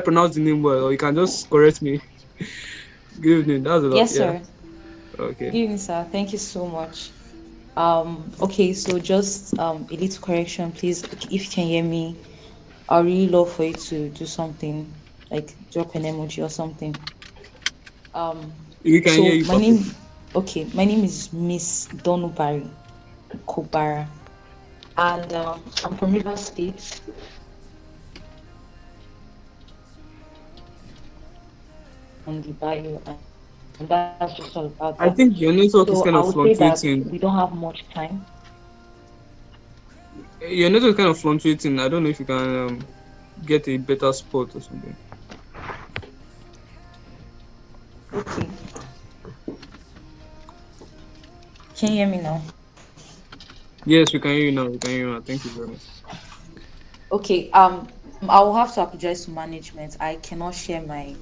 pronounce the name well, or you can just correct me. Good evening. That's a lot. Yes, Yeah. sir. Good Okay. evening, sir. Thank you so much. Okay, so just a little correction, please. If you can hear me, I'd really love for you to do something, like drop an emoji or something. Um, We can hear so you my perfect. name, okay, my name is Miss Donubari Kobara, and I'm from Rivers State. On the bio, and that's just all about that. I So think your I would network is say kind of that we don't have fluctuating. much time. Your network is kind of fluctuating. I don't know if you can get a better spot or something. Okay, can you hear me now? Yes, we can hear you now. We can hear you now. Thank you very much. Okay, I will have to apologize to management. I cannot share my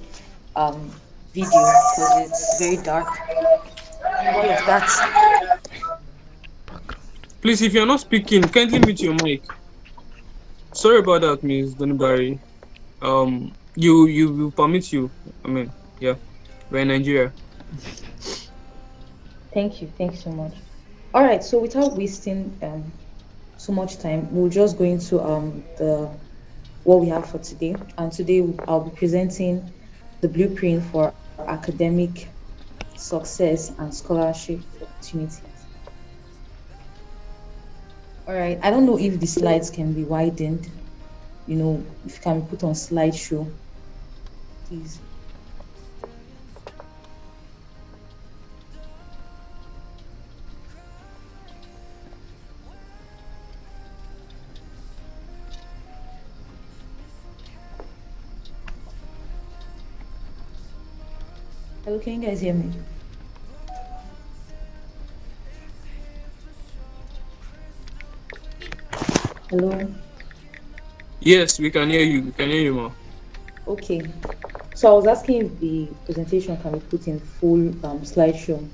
um video because it's very dark and all of that. Please, if you're not speaking, kindly mute your mic. Sorry about that, Miss Donibari. You will permit you. I mean, yeah, we're in Nigeria. Thank you so much. All right, so without wasting so much time, we'll just go into the what we have for today. And today I'll be presenting the blueprint for academic success and scholarship opportunities. All right, I don't know if the slides can be widened, if it can be put on slideshow, please. Hello, can you guys hear me? Hello. Yes, we can hear you. We can hear you, ma. Okay. So I was asking if the presentation can be put in full slideshow,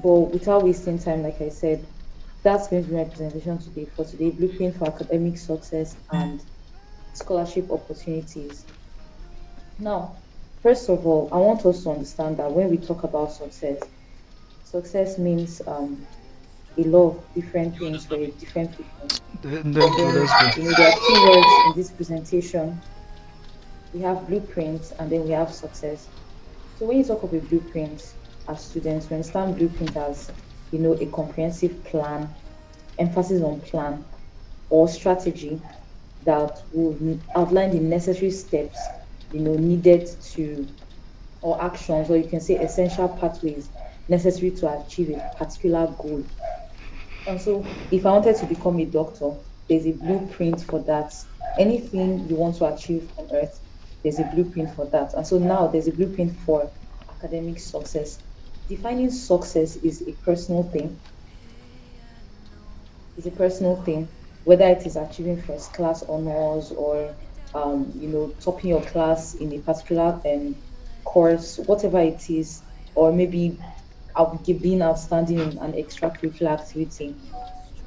but without wasting time, like I said, that's going to be my presentation today for today, blueprint for academic success and scholarship opportunities. Now, first of all, I want us to understand that when we talk about success, success means a lot of different things for different people. Let's And go. then, Let's go. there are keywords in this presentation. We have blueprints and then we have success. So when you talk of a blueprint as students, we understand blueprint as, a comprehensive plan, emphasis on plan or strategy that will outline the necessary steps, needed to, or actions, or you can say essential pathways necessary to achieve a particular goal. And so, if I wanted to become a doctor, there's a blueprint for that. Anything you want to achieve on earth, there's a blueprint for that. And so now there's a blueprint for academic success. Defining success is a personal thing. It's a personal thing, whether it is achieving first class honors or topping your class in a particular course, whatever it is, or maybe being outstanding in an extracurricular activity.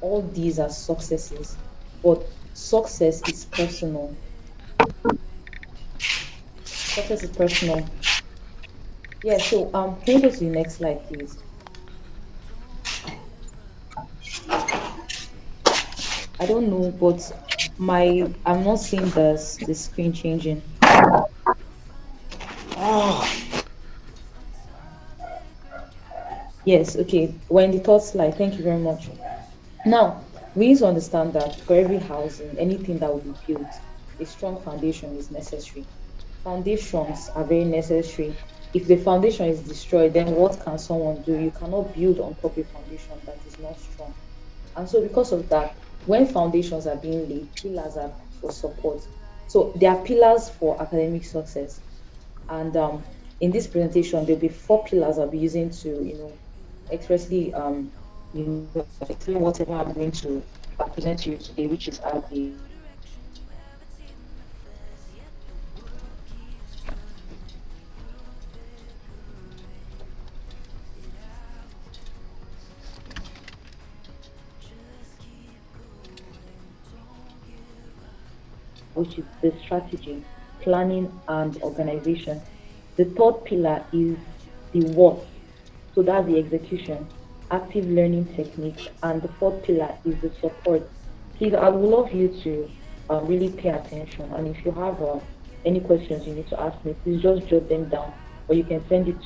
All these are successes, but success is personal. Success is personal. Yeah, so can you go to the next slide, please? I don't know, but I'm not seeing the screen changing. Yes, okay. We're in the third slide. Thank you very much. Now, we need to understand that for every housing, anything that will be built, a strong foundation is necessary. Foundations are very necessary. If the foundation is destroyed, then what can someone do? You cannot build on top of a foundation that is not strong. And so, because of that, when foundations are being laid, pillars are put for support. So, there are pillars for academic success. And in this presentation, there'll be four pillars I'll be using to, expressly, explain whatever I'm going to present to you today, which is our the which is the strategy. planning and organization. The third pillar is the what. So that's the execution, active learning techniques. And the fourth pillar is the support. Please, I would love you to really pay attention. And if you have any questions you need to ask me, please just jot them down, or you can send it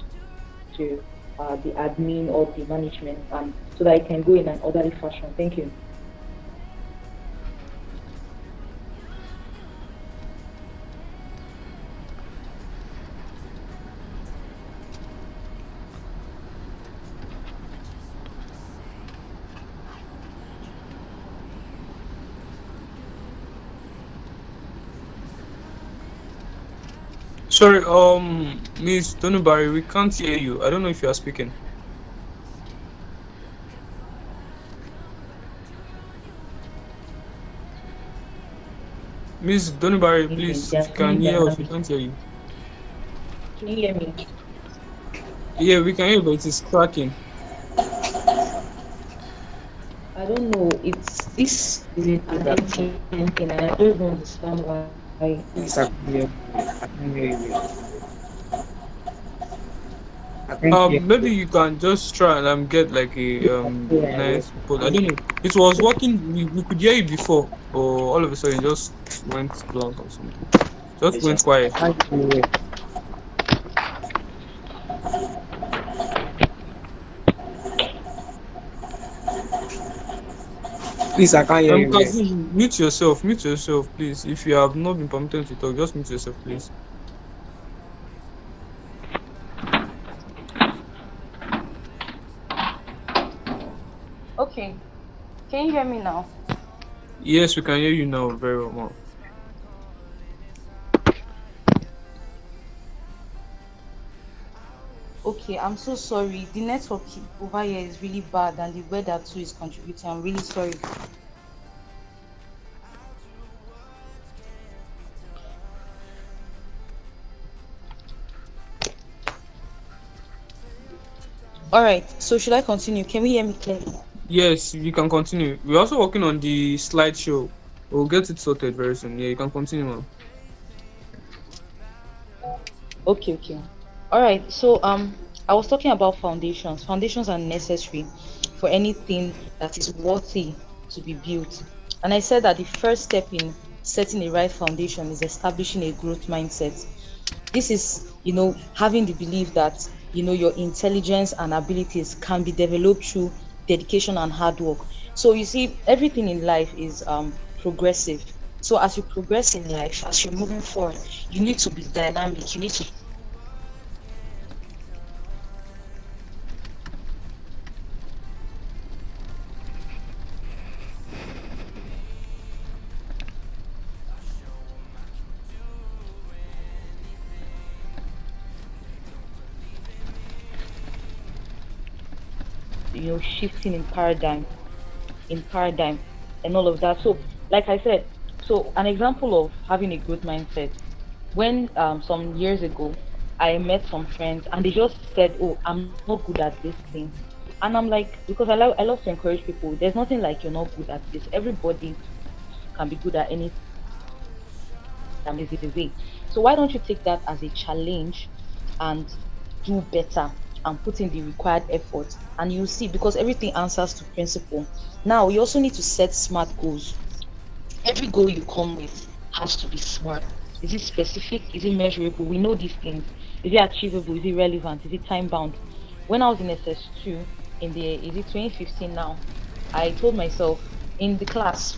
to the admin or the management, so that I can go in an orderly fashion. Thank you. Sorry, Miss Donubari, we can't hear you. I don't know if you are speaking. Miss Donubari, Thinking please, there if are you so many can hear us, we dynamics. can't hear you. Can you hear me? Yeah, we can hear, but it is cracking. I don't know. It's this is an MTN thing, and I don't even understand why. Please, I can hear you. I can hear you. I think you. Maybe you can just try and get like a Yeah, I will. nice, but I don't know. It was working. We could hear you before, but all of a sudden it just went blank or something. Just Please, went I quiet. can't hear you. Please, I can't hear you. Well. Kazim, mute yourself. Mute yourself, please. If you have not been permitted to talk, just mute yourself, please. Okay, can you hear me now? Yes, we can hear you now very well. Okay, I'm so sorry. The network over here is really bad and the weather too is contributing. I'm really sorry. All right, so should I continue? Can we hear me clearly? Yes, you can continue. We're also working on the slideshow. We'll get it sorted very soon. Yeah, you can continue, ma'am. Okay, okay. All right, so I was talking about foundations. Foundations are necessary for anything that is worthy to be built. And I said that the first step in setting a right foundation is establishing a growth mindset. This is, having the belief that, your intelligence and abilities can be developed through dedication and hard work. So you see, everything in life is progressive. So as you progress in life, as you're moving forward, you need to be dynamic. You need to, shifting in paradigm and all of that. So, like I said, so an example of having a growth mindset, when some years ago I met some friends and they just said, "Oh, I'm not good at this thing." And I'm like, because I love to encourage people, there's nothing like you're not good at this. Everybody can be good at anything. Is it the way? So why don't you take that as a challenge and do better and put in the required effort, and you'll see, because everything answers to principle. Now you also need to set smart goals. Every goal you come with has to be smart. Is it specific? Is it measurable? We know these things. Is it achievable? Is it relevant? Is it time bound? When I was in SS2, in the is it 2015 now, I told myself in the class,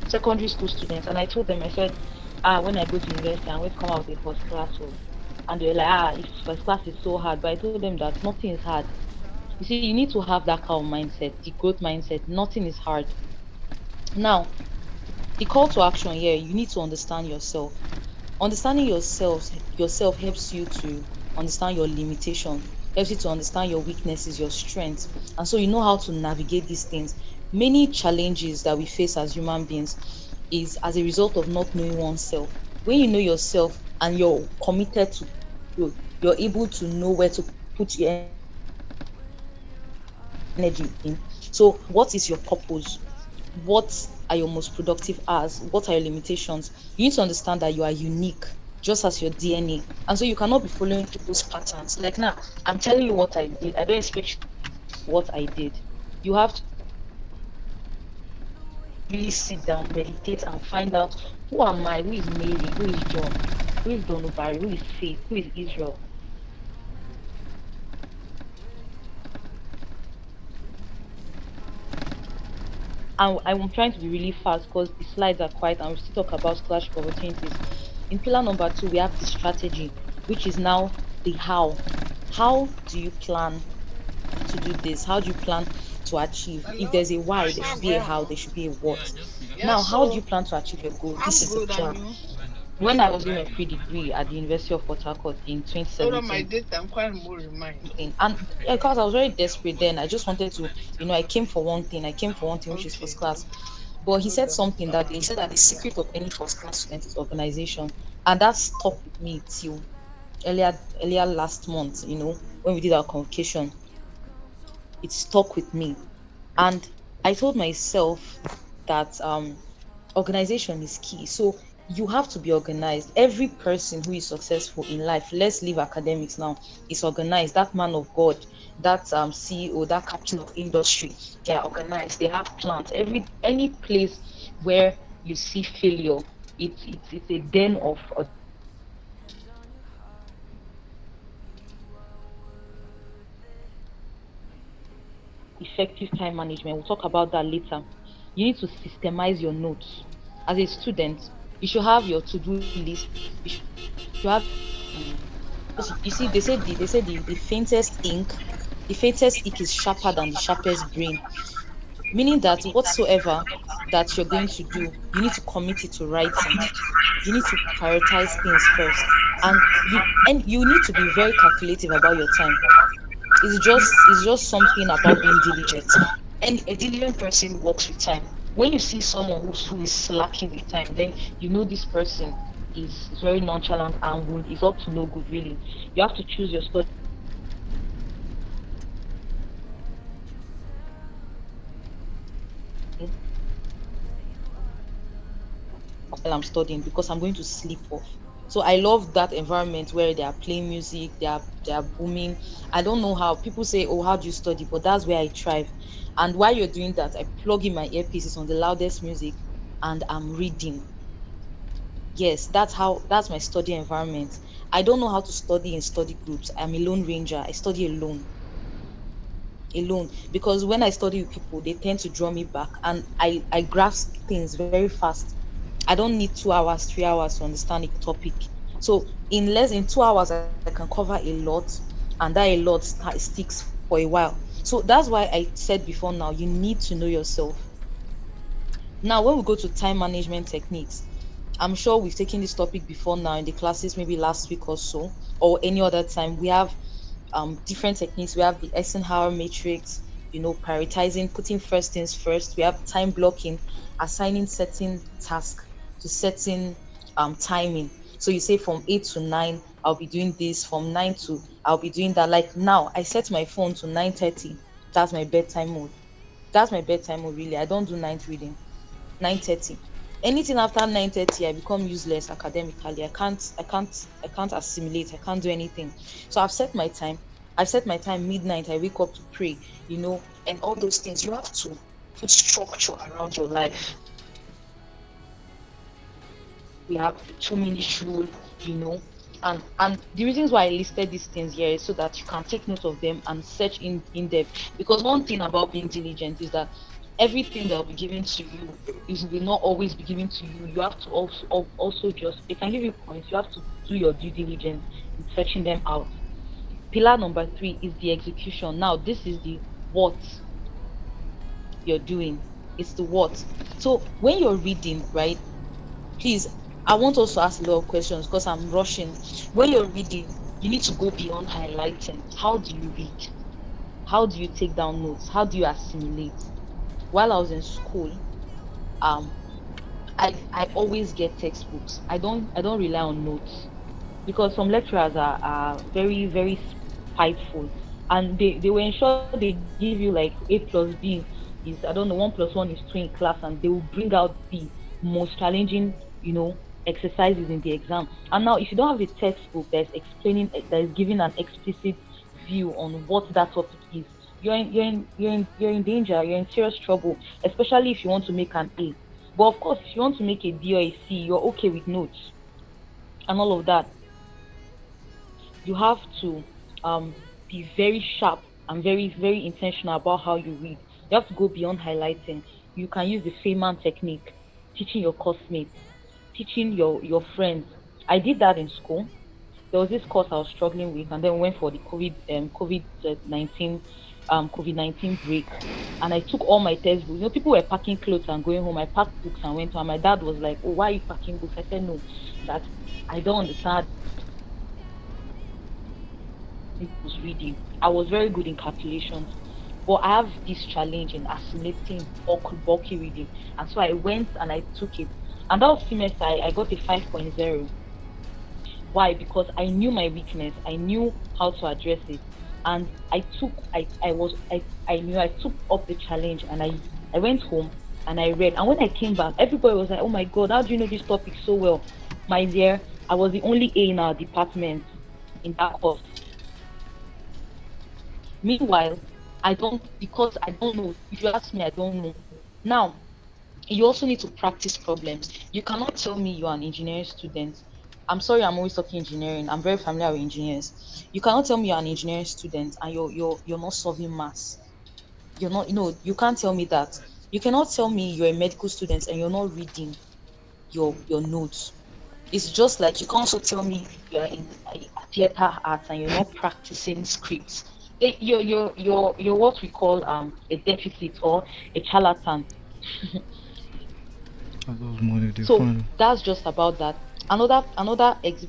secondary school students, and I told them, I said, when I go to university, I'm going to come out with a first class. Oh. And they were like, if first class is so hard. But I told them that nothing is hard. You see, you need to have that kind of mindset, the growth mindset. Nothing is hard. Now, the call to action here, you need to understand yourself. Understanding yourself helps you to understand your limitation, helps you to understand your weaknesses, your strengths, and so you know how to navigate these things. Many challenges that we face as human beings is as a result of not knowing oneself. When you know yourself and you're committed to growth, you're able to know where to put your energy in. So what is your purpose? What are your most productive hours? What are your limitations? You need to understand that you are unique. just as your DNA. And so you cannot be following people's patterns. Like now, I'm telling you what I did. I don't expect you to do what I did. You have to really sit down, meditate, and find out who am I, who is Mary, who is John, who is Donubari, who is Faith, who is Israel. And I'm trying to be really fast because the slides are quiet and we still talk about scholarship opportunities. In pillar number two, we have the strategy, which is now the how. How do you plan to do this? How do you plan to achieve? If Hello? there's a why, there should be a how, there should be a what. Now, how do you plan to achieve your goal? This I'm is the good, and plan. you? When I was doing my pre-degree at the University of Port Harcourt in Hold on, my 2017, data. I'm quite more remind. and yeah, because I was very desperate then, I just wanted to, I came for one thing. I came for one thing, which is Okay, first class. But he hold said on. something that day. He said that the secret of any first class student is organization, and that stuck with me till earlier last month. When we did our convocation, it stuck with me, and I told myself that organization is key. So you have to be organized. Every person who is successful in life, let's leave academics now, is organized. That man of God, that CEO, that captain of industry, they are organized. They have plans. Any place where you see failure, it's a den of effective time management. We'll talk about that later. You need to systemize your notes. As a student, you should have your to-do list. You should have because you see, they say the faintest ink is sharper than the sharpest brain. Meaning that whatsoever that you're going to do, you need to commit it to writing. You need to prioritize things first, and you need to be very calculative about your time. It's just something about being diligent. And a diligent person works with time. When you see someone who is slacking with time, then you know this person is very nonchalant and is up to no good. Really, you have to choose your study while I'm studying because I'm going to sleep off. So I love that environment where they are playing music, they are booming. I don't know how people say, "Oh, how do you study?" But that's where I thrive. And while you're doing that, I plug in my earpieces on the loudest music, and I'm reading. Yes, that's my study environment. I don't know how to study in study groups. I'm a lone ranger. I study alone because when I study with people, they tend to draw me back, and I grasp things very fast. I don't need 2 hours, 3 hours to understand a topic. So in less than 2 hours, I can cover a lot, and that a lot sticks for a while. So that's why I said before now, you need to know yourself. Now, when we go to time management techniques, I'm sure we've taken this topic before now in the classes, maybe last week or so, or any other time. We have different techniques. We have the Eisenhower matrix, prioritizing, putting first things first. We have time blocking, assigning certain task to certain timing. So you say from 8 to 9, I'll be doing this. From 9 to I'll be doing that. Like now, I set my phone to 9:30. That's my bedtime mode. That's my bedtime mode. Really, I don't do night reading. 9:30. Anything after 9:30, I become useless academically. I can't assimilate. I can't do anything. So I've set my time midnight. I wake up to pray, and all those things. You have to put structure around your life. We have the 2 minute rule, you know. And the reasons why I listed these things here is so that you can take note of them and search in depth. Because one thing about being diligent is that everything that will be given to you is will not always be given to you. You have to also just they can give you points. You have to do your due diligence in searching them out. Pillar number three is the execution. Now, this is the what you're doing. It's the what. So when you're reading, right? Please, I want us to ask a lot of questions because I'm rushing. When you're reading, you need to go beyond highlighting. How do you read? How do you take down notes? How do you assimilate? While I was in school, um, I always get textbooks. I don't rely on notes because some lecturers are very, very spiteful, and they will ensure they give you like A plus B is, I don't know, 1 plus 1 is 2 in class, and they will bring out the most challenging, exercises in the exam. And now, if you don't have a textbook that is explaining, that is giving an explicit view on what that topic is, you're in danger. You're in serious trouble, especially if you want to make an A. But of course, if you want to make a B or a C, you're okay with notes and all of that. You have to be very sharp and very intentional about how you read. You have to go beyond highlighting. You can use the Feynman technique, teaching your classmates, teaching your friends. I did that in school. There was this course I was struggling with, and then we went for the COVID-19 break, and I took all my textbooks. People were packing clothes and going home. I packed books and went home. My dad was like, "Oh, why are you packing books?" I said, "No, that I don't understand was reading. I was very good in calculations, but I have this challenge in assimilating bulky reading. And so I went and I took it. And that semester, I got a 5.0. Why? Because I knew my weakness. I knew how to address it. And I knew I took up the challenge, and I went home and I read. And when I came back, everybody was like, "Oh my God, how do you know this topic so well?" My dear, I was the only A in our department in that course. Meanwhile, I don't, because I don't know. If you ask me, I don't know. Now, you also need to practice problems. You cannot tell me you're an engineering student. I'm sorry, I'm always talking engineering. I'm very familiar with engineers. You cannot tell me you're an engineering student and you're not solving maths. You're not, you can't tell me that. You cannot tell me you're a medical student and you're not reading your notes. It's just like you can also tell me you're in theater arts and you're not practicing scripts. You're what we call a deficit or a charlatan. I love money, they So fun. that's just about that. Another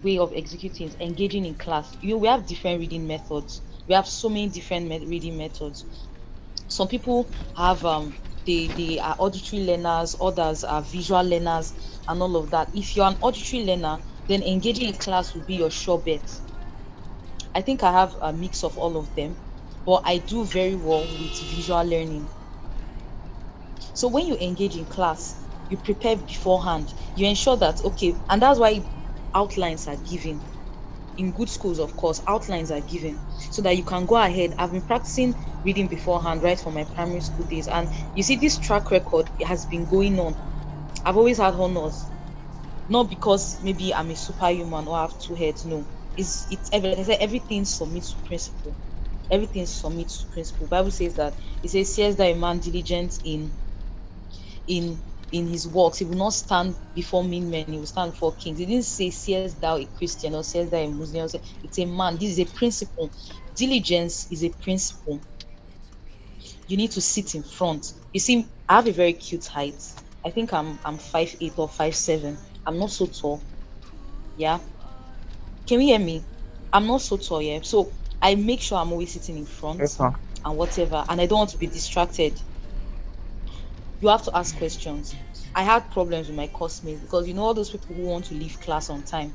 way of executing is engaging in class. We have different reading methods. We have so many different reading methods. Some people have they are auditory learners, others are visual learners, and all of that. If you're an auditory learner, then engaging in class will be your sure bet. I think I have a mix of all of them, but I do very well with visual learning. So when you engage in class, you prepare beforehand. You ensure that, okay, and that's why outlines are given. In good schools, of course, outlines are given so that you can go ahead. I've been practicing reading beforehand right from my primary school days. And you see, this track record has been going on. I've always had honors, not because maybe I'm a superhuman or I have two heads. No, like I said, everything submits to principle. Everything submits to principle. Bible says that, it says, "Says that a man diligent in in his works, he will not stand before mean men, he will stand before kings." He didn't say, "Seest thou a Christian," or "Seest thou a Muslim." It's a man. This is a principle. Diligence is a principle. You need to sit in front. You see, I have a very cute height. I think I'm 5'8" or 5'7". I'm not so tall. Yeah. Can you hear me? I'm not so tall, yeah. So I make sure I'm always sitting in front Yes, ma'am. and whatever. And I don't want to be distracted. You have to ask questions. I had problems with my classmates because all those people who want to leave class on time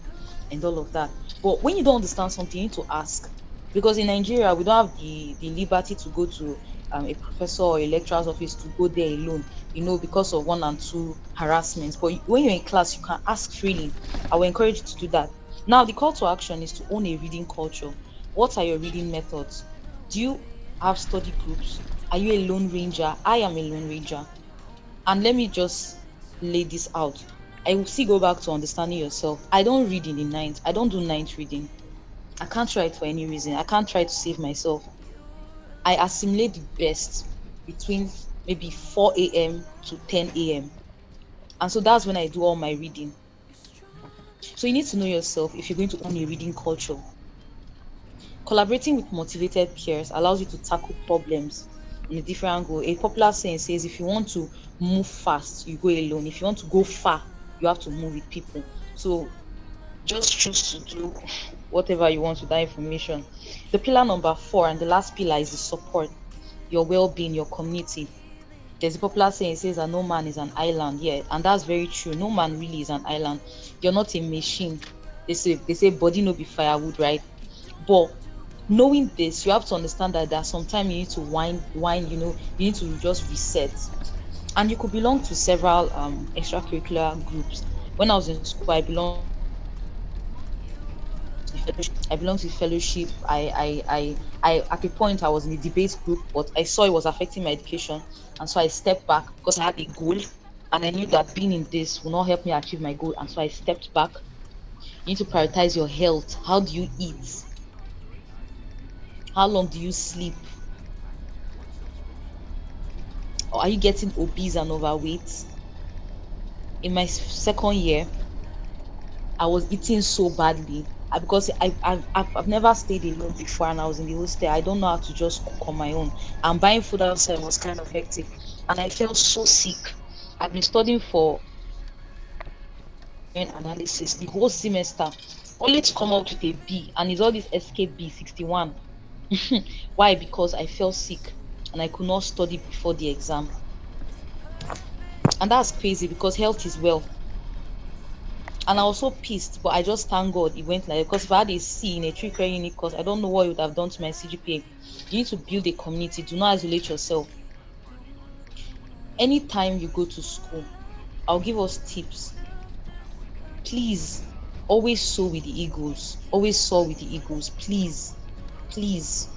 and all of that. But when you don't understand something, you need to ask. Because in Nigeria, we don't have the liberty to go to a professor or a lecturer's office to go there alone, because of one and two harassments. But when you're in class, you can ask freely. I will encourage you to do that. Now, the call to action is to own a reading culture. What are your reading methods? Do you have study groups? Are you a lone ranger? I am a lone ranger. And let me just lay this out. I will still go back to understanding yourself. I don't read in the night. I don't do night reading. I can't try it for any reason. I can't try to save myself. I assimilate the best between maybe 4 a.m. to 10 a.m. And so that's when I do all my reading. So you need to know yourself if you're going to own a reading culture. Collaborating with motivated peers allows you to tackle problems in a different angle. A popular saying says, if you want to move fast, you go alone. If you want to go far, you have to move with people. So just choose to do whatever you want with that information. The pillar number 4 and the last pillar is the support, your well-being, your community. There's a popular saying, it says that no man is an island. Yeah, and that's very true. No man really is an island. You're not a machine. They say body no be firewood, right? But knowing this, you have to understand that there's sometimes you need to wind, you need to just reset. And you could belong to several extracurricular groups. When I was in school, I belonged to the fellowship. At a point I was in the debate group, but I saw it was affecting my education, and so I stepped back because I had a goal, and I knew that being in this will not help me achieve my goal, and so I stepped back. You need to prioritize your health. How do you eat? How long do you sleep? Or are you getting obese and overweight? In my second year, I was eating so badly because I've never stayed alone before, and I was in the hostel. I don't know how to just cook on my own. And buying food outside was kind of hectic. And I felt so sick. I've been studying for analysis the whole semester, only to come out with a B. And it's all this escape B 61. Why? Because I felt sick and I could not study before the exam. And that's crazy because health is wealth. And I was so pissed, but I just thank God it went like that. Because if I had a C in a three credit unit course, I don't know what it would have done to my CGPA. You need to build a community. Do not isolate yourself. Anytime you go to school, I'll give us tips. Please, always sow with the eagles. Always sow with the eagles. Please, please.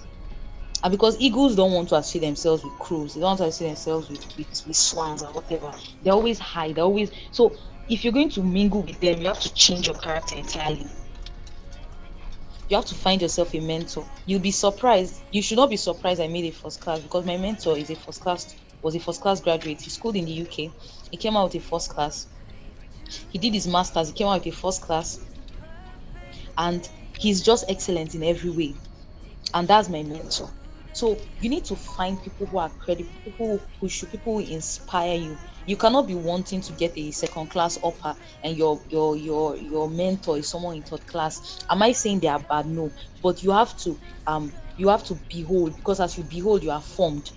And because eagles don't want to associate themselves with crows, they don't want to associate themselves with swans and whatever. They always hide. They always so if you're going to mingle with them, you have to change your character entirely. You have to find yourself a mentor. You'll be surprised. You should not be surprised I made a first class because my mentor is a first class was a first class graduate. He schooled in the UK. He came out with a first class. He did his masters. He came out with a first class, and he's just excellent in every way. And that's my mentor. So you need to find people who are credible, people who push you, people who inspire you. You cannot be wanting to get a second class upper and your mentor is someone in third class. Am I saying they are bad? No. But you have to behold, because as you behold, you are formed.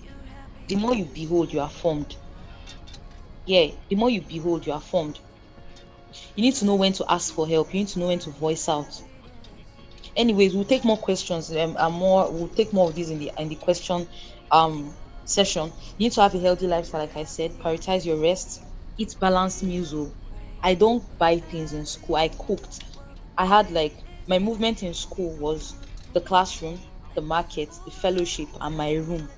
The more you behold, you are formed. Yeah, the more you behold, you are formed. You need to know when to ask for help. You need to know when to voice out. Anyways, we'll take more questions and more we'll take more of these in the question um session. You need to have a healthy lifestyle, like I said. Prioritize your rest, eat balanced meals. Oh. I don't buy things in school. I cooked. I had like my movement in school was the classroom, the market, the fellowship, and my room.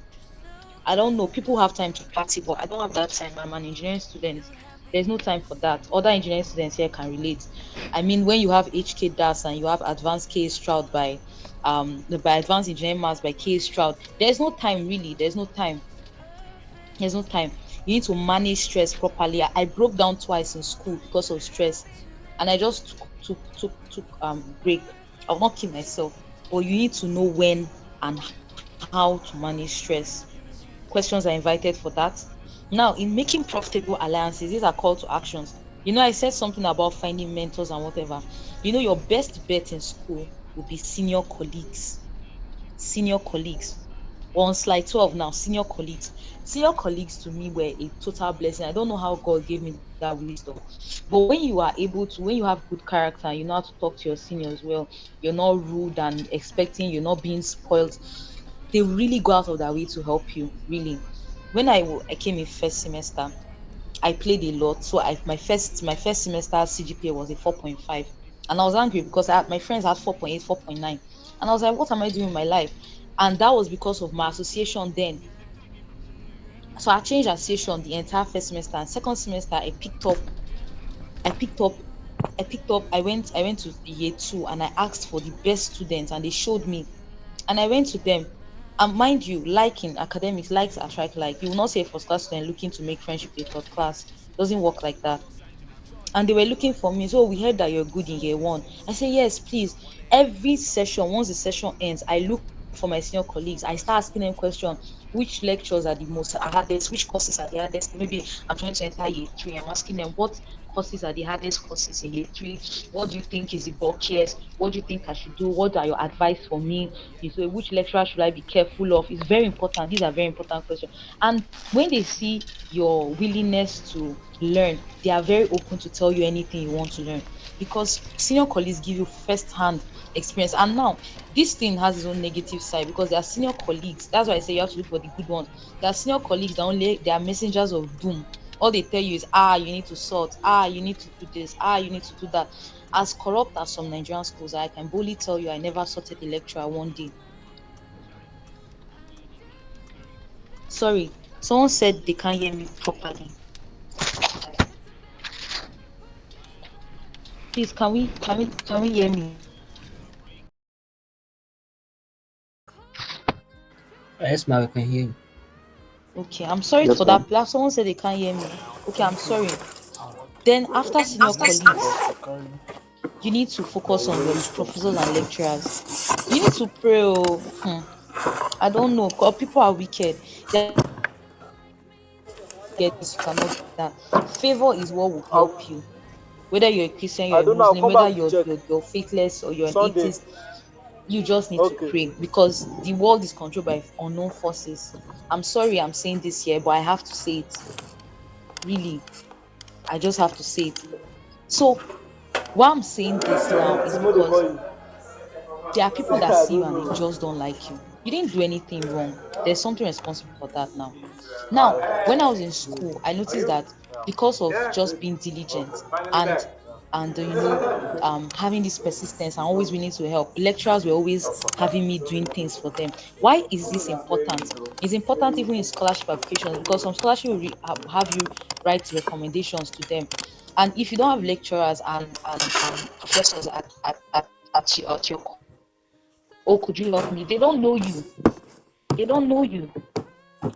I don't know. People have time to party, but I don't have that time. I'm an engineering student. There's no time for that. Other engineering students here can relate. I mean, when you have HK DAS and you have Advanced K Stroud by Advanced Engineering Maths by K Stroud, there's no time really. There's no time. There's no time. You need to manage stress properly. I broke down twice in school because of stress, and I just took break. I'll not kill myself, but you need to know when and how to manage stress. Questions are invited for that. Now, in making profitable alliances, these are call to actions. I said something about finding mentors and whatever. Your best bet in school will be senior colleagues. Senior colleagues. We're on slide 12 now. Senior colleagues. Senior colleagues to me were a total blessing. I don't know how God gave me that wisdom. But when you are able to, when you have good character, and you know how to talk to your seniors well, you're not rude and expecting, you're not being spoiled, they really go out of their way to help you. Really. When I came in first semester, I played a lot. So my first semester CGPA was a 4.5. And I was angry because my friends had 4.8, 4.9. And I was like, what am I doing in my life? And that was because of my association then. So I changed association the entire first semester. And second semester I picked up I went to year two and I asked for the best students and they showed me. And I went to them. And mind you, like in academics, likes attract like. You will not say a first class student looking to make friendship with a third class. Doesn't work like that. And they were looking for me. So we heard that you're good in year one. I say, yes, please. Every session, once the session ends, I look for my senior colleagues. I start asking them questions. Which lectures are the most hardest? Which courses are the hardest? Maybe I'm trying to enter year three. I'm asking them what courses are the hardest courses in year three. What do you think is the bulkiest? What do you think I should do? What are your advice for me? You say, which lecturer should I be careful of? It's very important. These are very important questions. And when they see your willingness to learn, they are very open to tell you anything you want to learn because senior colleagues give you first-hand experience. And now this thing has its own negative side because they are senior colleagues. That's why I say you have to look for the good ones. There are senior colleagues that only they are messengers of doom. All they tell you is, you need to sort, you need to do this, you need to do that. As corrupt as some Nigerian schools, I can boldly tell you I never sorted a lecturer one day. Sorry, someone said they can't hear me properly. Please, can we hear me? Yes, ma, we can hear you. Okay, I'm sorry Yes, for ma'am. that. Someone said they can't hear me. Okay, I'm sorry. Then after senior colleagues, you need to focus on your professors and lecturers. You need to pray. Oh, I don't know, because people are wicked. There are some things you cannot do with that. Favor is what will help you. Whether you're a Christian, you're a Muslim, whether you're faithless or you're an atheist, you just need to pray because the world is controlled by unknown forces. I'm sorry I'm saying this here, but I have to say it. Really, I just have to say it. So why I'm saying this now is because there are people that see you and they just don't like you. You didn't do anything wrong. There's something responsible for that now. Now, when I was in school, I noticed that because of just being diligent and having this persistence and always willing to help, lecturers were always having me doing things for them. Why is this important? It's important even in scholarship applications because some scholarship will have you write recommendations to them. And if you don't have lecturers and professors at your course, they will say, oh, could you help me? They don't know you. They don't know you.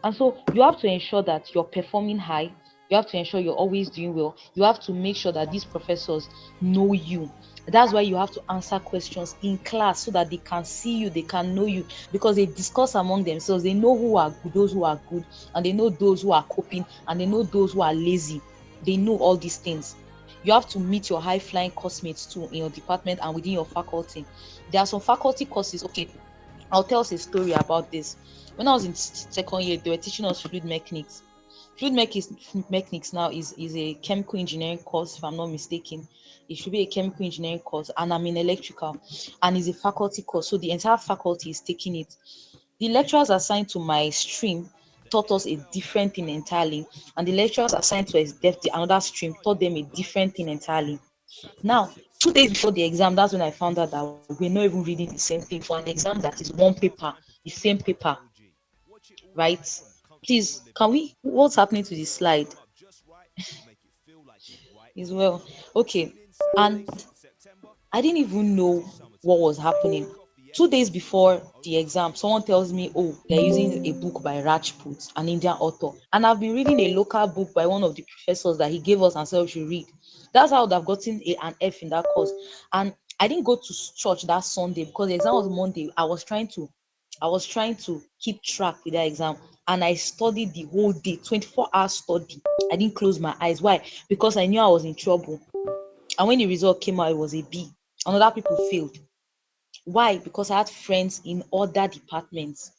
And so you have to ensure that you're performing high. You have to ensure you're always doing well. You have to make sure that these professors know you. That's why you have to answer questions in class so that they can see you, they can know you, because they discuss among themselves. They know who are good, those who are good, and they know those who are coping, and they know those who are lazy. They know all these things. You have to meet your high flying classmates too in your department and within your faculty. There are some faculty courses. Okay, I'll tell us a story about this. When I was in second year, they were teaching us fluid mechanics. Fluid mechanics now is a chemical engineering course, if I'm not mistaken. It should be a chemical engineering course, and I'm in electrical, and it's a faculty course. So the entire faculty is taking it. The lecturers assigned to my stream taught us a different thing entirely, and the lecturers assigned to another stream taught them a different thing entirely. Now, 2 days before the exam, that's when I found out that we're not even reading the same thing for an exam that is one paper, the same paper, right? Please, can we? What's happening to this slide? As well. Okay. And I didn't even know what was happening. 2 days before the exam, someone tells me, oh, they're using a book by Rajput, an Indian author. And I've been reading a local book by one of the professors that he gave us and said we should read. That's how I would have gotten an F in that course. And I didn't go to church that Sunday because the exam was Monday. I was trying to keep track with that exam. And I studied the whole day, 24 hours study. I didn't close my eyes. Why? Because I knew I was in trouble. And when the result came out, it was a B. And other people failed. Why? Because I had friends in other departments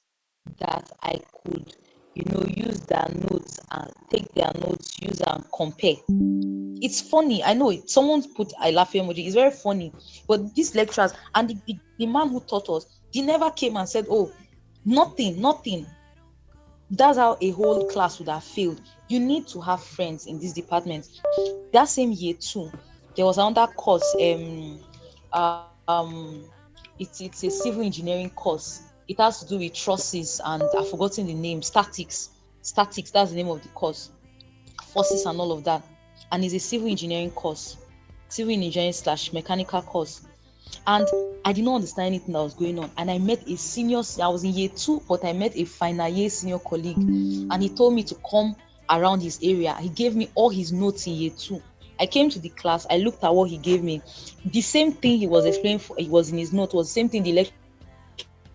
that I could, use their notes and take their notes, use and compare. It's funny. I know it. Someone put I laugh emoji. It's very funny. But these lecturers and the man who taught us, he never came and said, oh, nothing, nothing. That's how a whole class would have failed. You need to have friends in this department. That same year too, there was another course. It's a civil engineering course. It has to do with trusses and I've forgotten the name. Statics. That's the name of the course. Forces and all of that. And it's a civil engineering course, civil engineering slash mechanical course. And I did not understand anything that was going on. And I met a senior, I was in year two, but I met a final year senior colleague. And he told me to come around his area. He gave me all his notes in year two. I came to the class, I looked at what he gave me. The same thing he was explaining, he was in his note, was the same thing the lecturer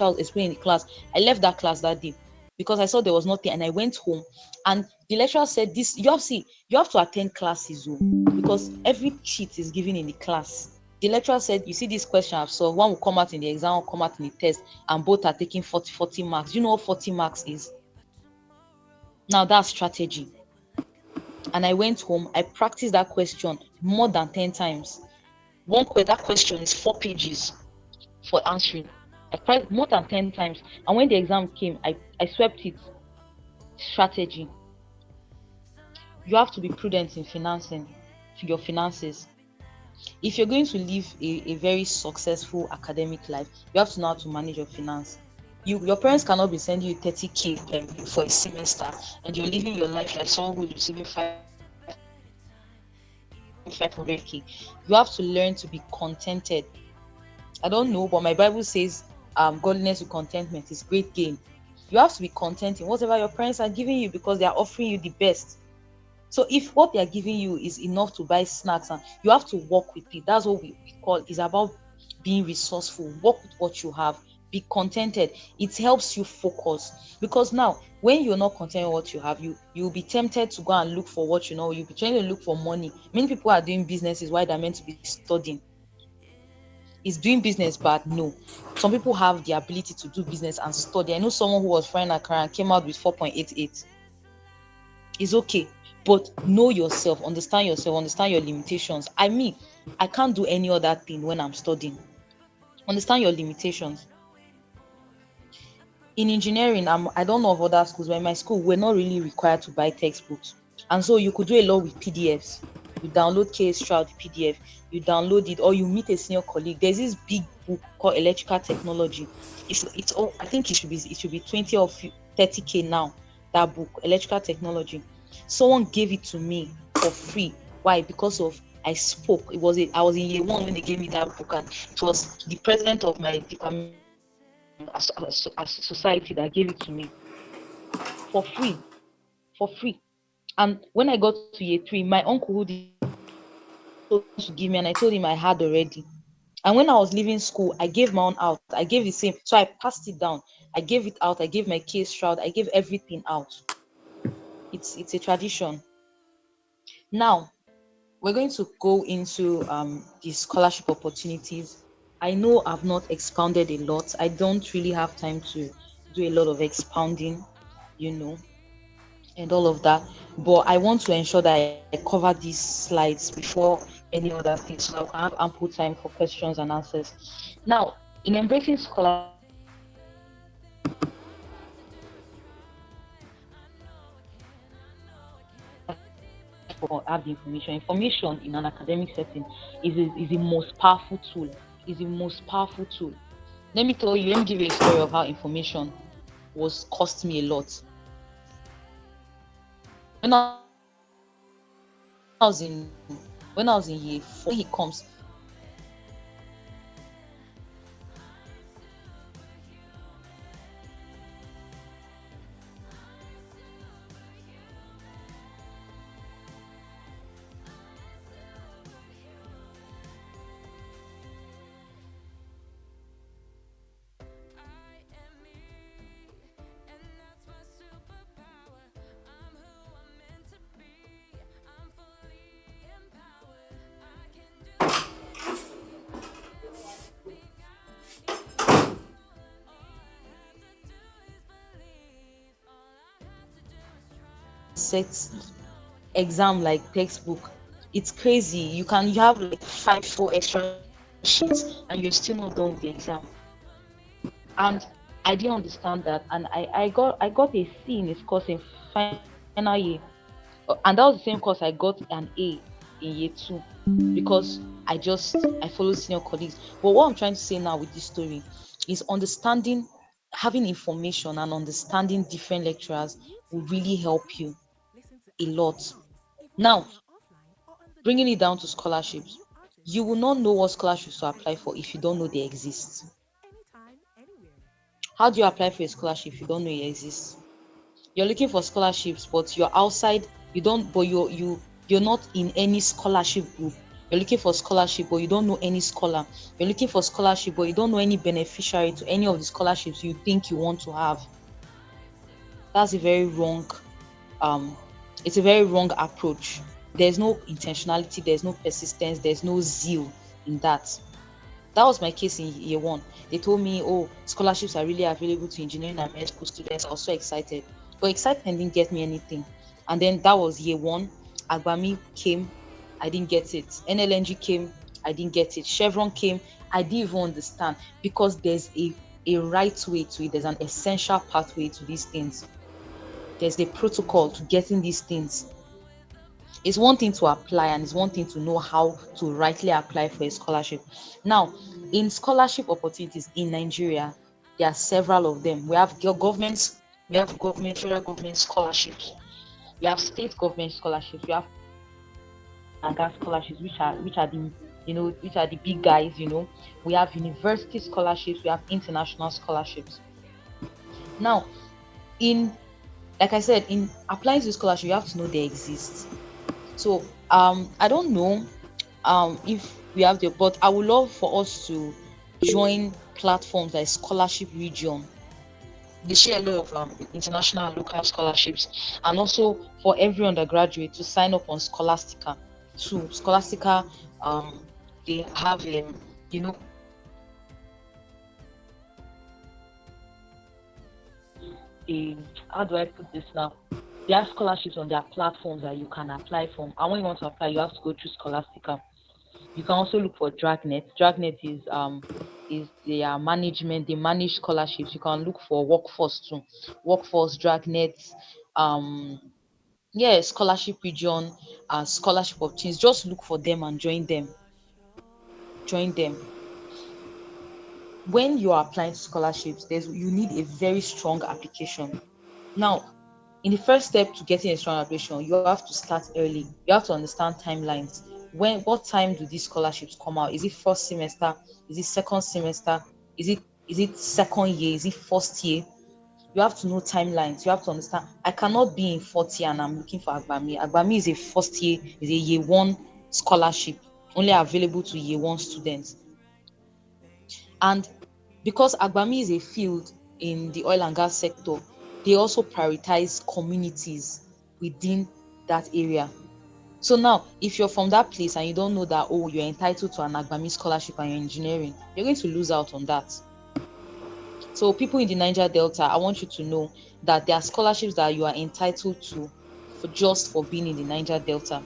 was explaining in the class. I left that class that day because I saw there was nothing, and I went home. And the lecturer said, this, you have to attend classes, oh, because every cheat is given in the class. The lecturer said, you see this question I've solved, one will come out in the exam, one will come out in the test, and both are taking 40 marks. You know what 40 marks is? Now that's strategy. And I went home, I practiced that question more than 10 times. That question is 4 pages for answering. I tried more than 10 times. And when the exam came, I swept it. Strategy. You have to be prudent in financing your finances. If you're going to live a very successful academic life, you have to know how to manage your finance. Your parents cannot be sending you 30K for a semester, and you're living your life like someone who's receiving 500K. You have to learn to be contented. I don't know, but my Bible says godliness with contentment is great gain. You have to be content in whatever your parents are giving you because they are offering you the best. So if what they are giving you is enough to buy snacks, and you have to work with it. That's what we call is about being resourceful. Work with what you have. Be contented. It helps you focus. Because now, when you're not content with what you have, you'll be tempted to go and look for what you know. You'll be trying to look for money. Many people are doing businesses while they're meant to be studying. Is doing business bad? No. Some people have the ability to do business and study. I know someone who was frying a car and came out with 4.88. It's okay, but know yourself, understand your limitations. I can't do any other thing when I'm studying. Understand your limitations. In engineering, I don't know of other schools, but in my school we're not really required to buy textbooks, and so you could do a lot with PDFs. You download case Stroud PDF, you download it, or you meet a senior colleague. There's this big book called Electrical Technology. It's all, I think it should be 20 or 30K now. That book, Electrical Technology, someone gave it to me for free. Why? Because of I spoke. I was in year one when they gave me that book, and it was the president of my department as society that gave it to me for free, for free. And when I got to year three, my uncle who did not have it was the one to give me, and I told him I had already. And when I was leaving school, I gave my own out. I gave the same. So I passed it down. I gave it out. I gave my case shroud. I gave everything out. It's a tradition. Now we're going to go into the scholarship opportunities. I know I've not expounded a lot. I don't really have time to do a lot of expounding, you know, and all of that. But I want to ensure that I cover these slides before any other thing so that I can have ample time for questions and answers. Now, in embracing scholarship, have the information. Information in an academic setting is the most powerful tool. Is the most powerful tool. Let me give you a story of how information was cost me a lot. When I was in year 4, when he comes, set exam like textbook, it's crazy. You have like 4 extra sheets and you're still not done with the exam. And I didn't understand that, and I got a C in this course in final year. And that was the same course I got an A in year 2 because I followed senior colleagues. But what I'm trying to say now with this story is understanding, having information and understanding different lecturers will really help you a lot. Now, bringing it down to scholarships, you will not know what scholarships to apply for if you don't know they exist. How do you apply for a scholarship if you don't know it exists? You're looking for scholarships, but you're outside. You don't, but you're not in any scholarship group. You're looking for scholarship, but you don't know any scholar. You're looking for scholarship, but you don't know any beneficiary to any of the scholarships you think you want to have. That's a very wrong. Um, it's a very wrong approach. There's no intentionality. There's no persistence. There's no zeal in that. That was my case in year 1. They told me, oh, scholarships are really available to engineering and medical students. I was so excited. But excitement didn't get me anything. And then that was year 1. Agbami came, I didn't get it. NLNG came, I didn't get it. Chevron came, I didn't even understand because there's a right way to it. There's an essential pathway to these things. There's a protocol to getting these things. It's one thing to apply and it's one thing to know how to rightly apply for a scholarship. Now, in scholarship opportunities in Nigeria, there are several of them. We have government, federal government scholarships. We have state government scholarships. We have and scholarships, which are the which are the big guys. We have university scholarships. We have international scholarships. Now, in like I said, in applying to scholarship, you have to know they exist. So I don't know if we have the, but I would love for us to join platforms like Scholarship Region. They share a lot of international and local scholarships, and also for every undergraduate to sign up on Scholastica. Too Scholastica, they have you know a how do I put this now? They have scholarships on their platforms that you can apply from. And when you want to apply, you have to go through Scholastica. You can also look for Dragnet. Dragnet is their management. They manage scholarships. You can look for Workforce too. Workforce, Dragnet, um, yeah, Scholarship Region, Scholarship Opportunities. Just look for them and join them. Join them. When you are applying to scholarships, you need a very strong application. Now, in the first step to getting a strong application, you have to start early. You have to understand timelines. What time do these scholarships come out? Is it first semester? Is it second semester? Is it second year? Is it first year? You have to know timelines. You have to understand. I cannot be in 40 and I'm looking for Agbami. Agbami is a first year, is a year one scholarship, only available to year one students. And because Agbami is a field in the oil and gas sector, they also prioritize communities within that area. So now, if you're from that place and you don't know that, oh, you're entitled to an Agbami scholarship and you're engineering, you're going to lose out on that. So people in the Niger Delta, I want you to know that there are scholarships that you are entitled to for being in the Niger Delta.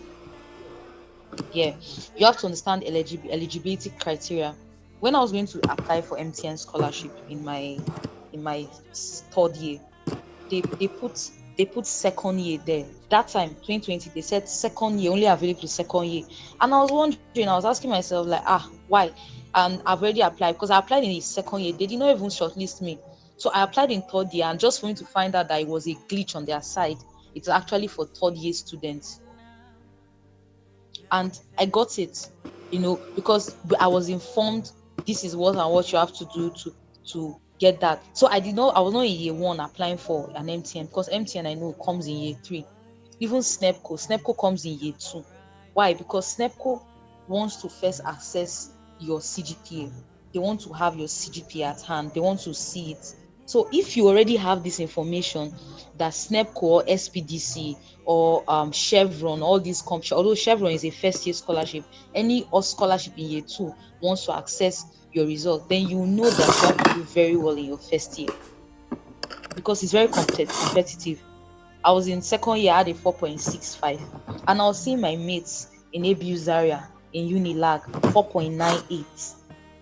Yeah, you have to understand eligibility criteria. When I was going to apply for MTN scholarship in my third year, they put second year there. That time, 2020, they said second year only available to second year, and I was wondering, I was asking myself like, why? And I've already applied because I applied in the second year. They did not even shortlist me, so I applied in third year, and just for me to find out that it was a glitch on their side. It's actually for third year students, and I got it, because I was informed this is what you have to do to get that. So I was not in year one applying for an MTN, because MTN I know comes in year three. Even Snepco comes in year two. Why? Because Snepco wants to first access your CGPA. They want to have your CGPA at hand. They want to see it. So if you already have this information that Snepco or SPDC or Chevron, all these companies, although Chevron is a first year scholarship, any or scholarship in year two wants to access your result, then you know that you have to do very well in your first year, because it's very competitive. I was in second year, I had a 4.65, and I was seeing my mates in ABU Zaria, in Unilag, 4.98,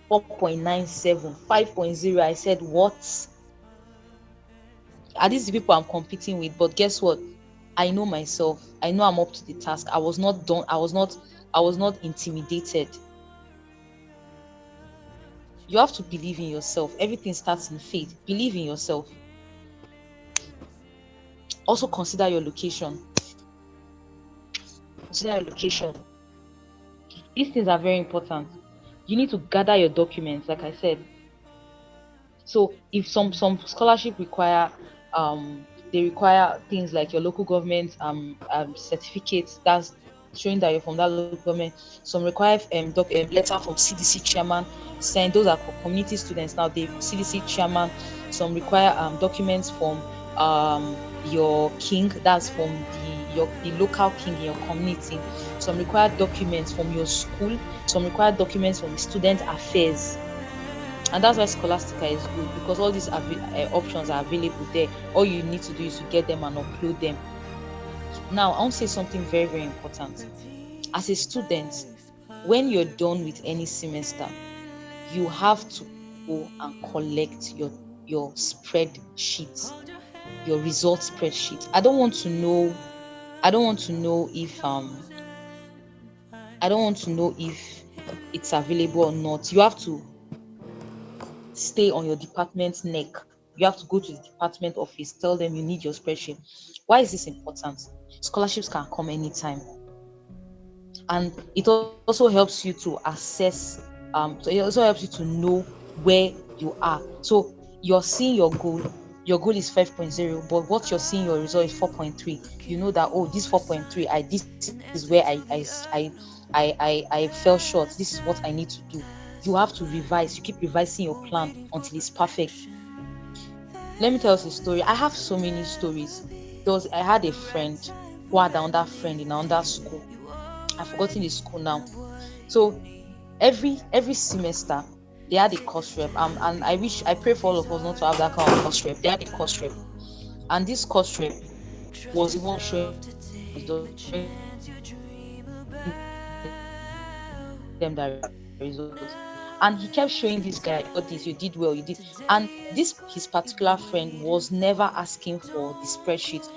4.97, 5.0. I said, what? Are these the people I'm competing with? But guess what? I know myself. I know I'm up to the task. I was not done. I was not intimidated. You have to believe in yourself. Everything starts in faith. Believe in yourself. Also consider your location. Consider your location. These things are very important. You need to gather your documents, like I said. So if some scholarship require they require things like your local government certificates, that's showing that you're from that local government. Some require letter from CDC chairman saying those are community students. Now the CDC chairman. Some require documents from your king, that's from the local king in your community. Some require documents from your school. Some require documents from the student affairs. And that's why Scholastica is good, because all these options are available there. All you need to do is to get them and upload them. Now I want to say something very, very important. As a student, when you're done with any semester, you have to go and collect your spreadsheet, your result spreadsheet. I don't want to know if I don't want to know if it's available or not. You have to stay on your department's neck. You have to go to the department office, tell them you need your spreadsheet. Why is this important? Scholarships can come anytime, and it also helps you to assess. So it also helps you to know where you are. So you're seeing your goal. Your goal is 5.0, but what you're seeing your result is 4.3. You know that, oh, this 4.3, I this is where I fell short. This is what I need to do. You have to revise. You keep revising your plan until it's perfect. Let me tell us a story. I have so many stories. I had a friend who had another friend in another school. I've forgotten the school now. So every semester they had a course rep. And I pray for all of us not to have that kind of course rep. They had a course rep. And this course rep was the one showing them the result, and he kept showing them that result. And this his particular friend was never asking for the spreadsheet. You got this, you did well, you did. And this his particular friend was never asking for the spreadsheet,